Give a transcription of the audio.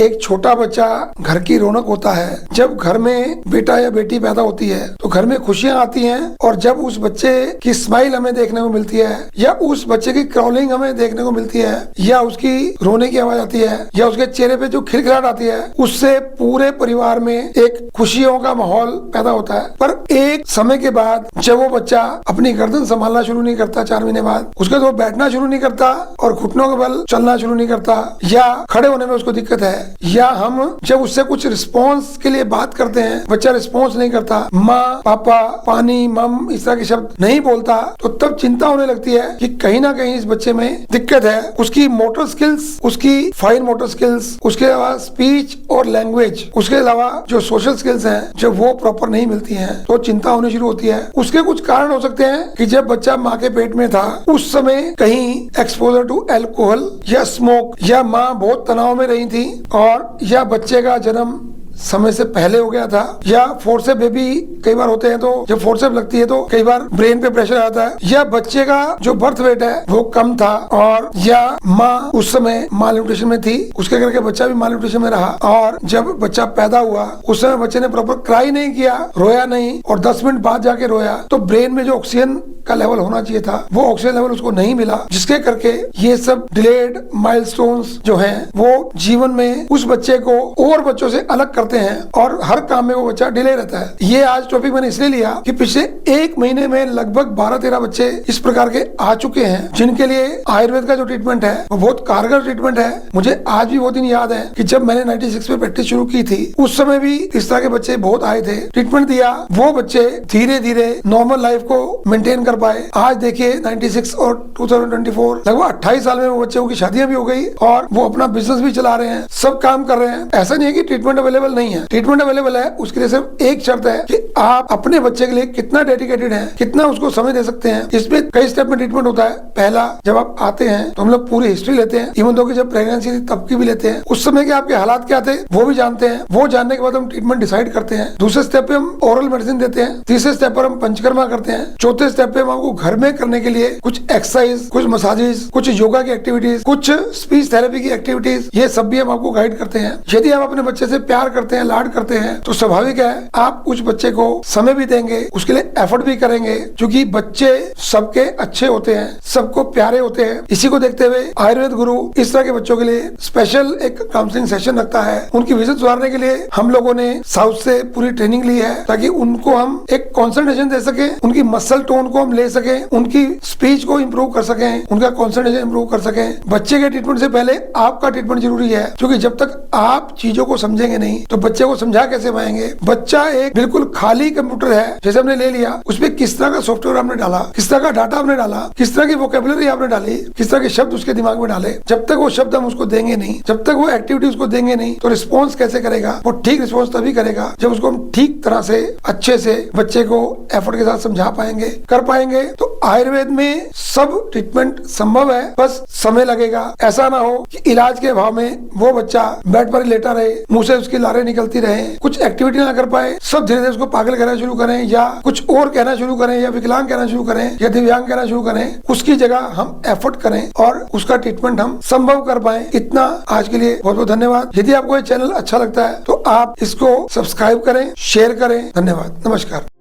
एक छोटा बच्चा घर की रौनक होता है। जब घर में बेटा या बेटी पैदा होती है तो घर में खुशियां आती हैं, और जब उस बच्चे की स्माइल हमें देखने को मिलती है, या उस बच्चे की क्राउलिंग हमें देखने को मिलती है, या उसकी रोने की आवाज आती है, या उसके चेहरे पे जो खिलखिलाहट आती है, उससे पूरे परिवार में एक खुशियों का माहौल पैदा होता है। पर एक समय के बाद जब वो बच्चा अपनी गर्दन संभालना शुरू नहीं करता, 4 महीने बाद उसके तो बैठना शुरू नहीं करता और घुटनों के बल चलना शुरू नहीं करता, या खड़े होने में उसको दिक्कत है, या हम जब उससे कुछ रिस्पॉन्स के लिए बात करते हैं, बच्चा रिस्पॉन्स नहीं करता, माँ, पापा, पानी, मम इस तरह के शब्द नहीं बोलता, तो तब चिंता होने लगती है कि कहीं ना कहीं इस बच्चे में दिक्कत है। उसकी मोटर स्किल्स, उसकी फाइन मोटर स्किल्स, उसके अलावा स्पीच और लैंग्वेज, उसके अलावा जो सोशल स्किल्स हैं जब वो प्रॉपर नहीं मिलती हैं, तो चिंता होनी शुरू होती है। उसके कुछ कारण हो सकते हैं कि जब बच्चा माँ के पेट में था उस समय कहीं एक्सपोजर टू अल्कोहल या स्मोक, या माँ बहुत तनाव में रही थी, और या बच्चे का जन्म समय से पहले हो गया था, या फोर्सेप बेबी कई बार होते हैं, तो जब फोर्सेप लगती है तो कई बार ब्रेन पे प्रेशर आता है, या बच्चे का जो बर्थ वेट है वो कम था, और या माँ उस समय माल न्यूट्रिशन में थी, उसके करके बच्चा भी माल न्यूट्रिशन में रहा, और जब बच्चा पैदा हुआ उस समय बच्चे ने प्रॉपर क्राई नहीं किया, रोया नहीं, और 10 मिनट बाद जाके रोया, तो ब्रेन में जो ऑक्सीजन का लेवल होना चाहिए था वो ऑक्सीजन लेवल उसको नहीं मिला, जिसके करके ये सब डिलेड माइलस्टोन्स जो हैं वो जीवन में उस बच्चे को और बच्चों से अलग करते हैं, और हर काम में वो बच्चा डिले रहता है। ये आज टॉपिक मैंने इसलिए लिया कि पिछले 1 महीने में लगभग 12-13 बच्चे इस प्रकार के आ चुके हैं, जिनके लिए आयुर्वेद का जो ट्रीटमेंट है वो बहुत कारगर ट्रीटमेंट है। मुझे आज भी वो दिन याद है कि जब मैंने 96 में प्रैक्टिस शुरू की थी, उस समय भी इस तरह के बच्चे बहुत आए थे, ट्रीटमेंट दिया, वो बच्चे धीरे धीरे नॉर्मल लाइफ को मेंटेन कर पाए। आज देखिए 96 और 2024 लगभग 28 साल में वो बच्चों की शादियां भी हो गई, और वो अपना बिजनेस भी चला रहे हैं, सब काम कर रहे हैं। ऐसा नहीं है कि ट्रीटमेंट अवेलेबल नहीं है, ट्रीटमेंट अवेलेबल है। उसके लिए सिर्फ एक शर्त है कि आप अपने बच्चे के लिए कितना डेडिकेटेड हैं, कितना उसको समय दे सकते हैं। इसमें कई स्टेप में ट्रीटमेंट होता है। पहला, जब आप आते हैं तो हम लोग पूरी हिस्ट्री लेते हैं, इवन दो कि जब प्रेगनेंसी थी तब की भी लेते हैं, उस समय के आपके हालात क्या थे वो भी जानते हैं। वो जानने के बाद हम ट्रीटमेंट डिसाइड करते हैं। दूसरे स्टेप पे हम ओरल मेडिसिन देते हैं। तीसरे स्टेप पर हम पंचकर्मा करते हैं। चौथे स्टेप पे हम आपको घर में करने के लिए कुछ एक्सरसाइज, कुछ मसाजेस, कुछ योगा की एक्टिविटीज, कुछ स्पीच थेरेपी की एक्टिविटीज, ये सब भी हम आपको गाइड करते हैं। यदि आप अपने बच्चे से प्यार करते हैं, लाड करते हैं, तो स्वाभाविक है आप उस बच्चे को समय भी देंगे, उसके लिए एफर्ट भी करेंगे, क्योंकि बच्चे सबके अच्छे होते हैं, सबको प्यारे होते हैं। इसी को देखते हुए आयुर्वेद गुरु इस तरह के बच्चों के लिए स्पेशल एक काउंसलिंग सेशन रखता है। उनकी विजन सुधारने के लिए हम लोगों ने साउथ से पूरी ट्रेनिंग ली है, ताकि उनको हम एक कंसंट्रेशन दे सके, उनकी मसल टोन को हम ले सके, उनकी स्पीच को इंप्रूव कर सके, उनका कंसंट्रेशन इंप्रूव कर सके। बच्चे के ट्रीटमेंट से पहले आपका ट्रीटमेंट जरूरी है, क्योंकि जब तक आप चीजों को समझेंगे नहीं तो बच्चे को समझा कैसे पाएंगे। बच्चा एक बिल्कुल खाली कंप्यूटर है, जैसे हमने ले लिया, उसमें किस तरह का सॉफ्टवेयर आपने डाला, किस तरह का डाटा आपने डाला, किस तरह की वोकेबुलरी आपने डाली, किस तरह के शब्द उसके दिमाग में डाले, जब तक वो शब्द हम उसको देंगे नहीं, जब तक वो एक्टिविटी उसको देंगे नहीं, तो रिस्पॉन्स कैसे करेगा। वो ठीक रिस्पॉन्स तभी करेगा जब उसको हम ठीक तरह से अच्छे से बच्चे को एफर्ट के साथ समझा पाएंगे, कर पाएंगे। तो आयुर्वेद में सब ट्रीटमेंट संभव है, बस समय लगेगा। ऐसा ना हो कि इलाज के अभाव में वो बच्चा बेड पर ही लेटा रहे, मुंह से उसकी लारें निकलती रहे, कुछ एक्टिविटी ना कर पाए, सब धीरे धीरे उसको पागल कहना शुरू करें, या कुछ और कहना शुरू करें, या विकलांग कहना शुरू करें, या दिव्यांग कहना शुरू करें। उसकी जगह हम एफर्ट करें और उसका ट्रीटमेंट हम संभव कर पाए। इतना आज के लिए बहुत बहुत धन्यवाद। यदि आपको ये चैनल अच्छा लगता है तो आप इसको सब्सक्राइब करें, शेयर करें। धन्यवाद, नमस्कार।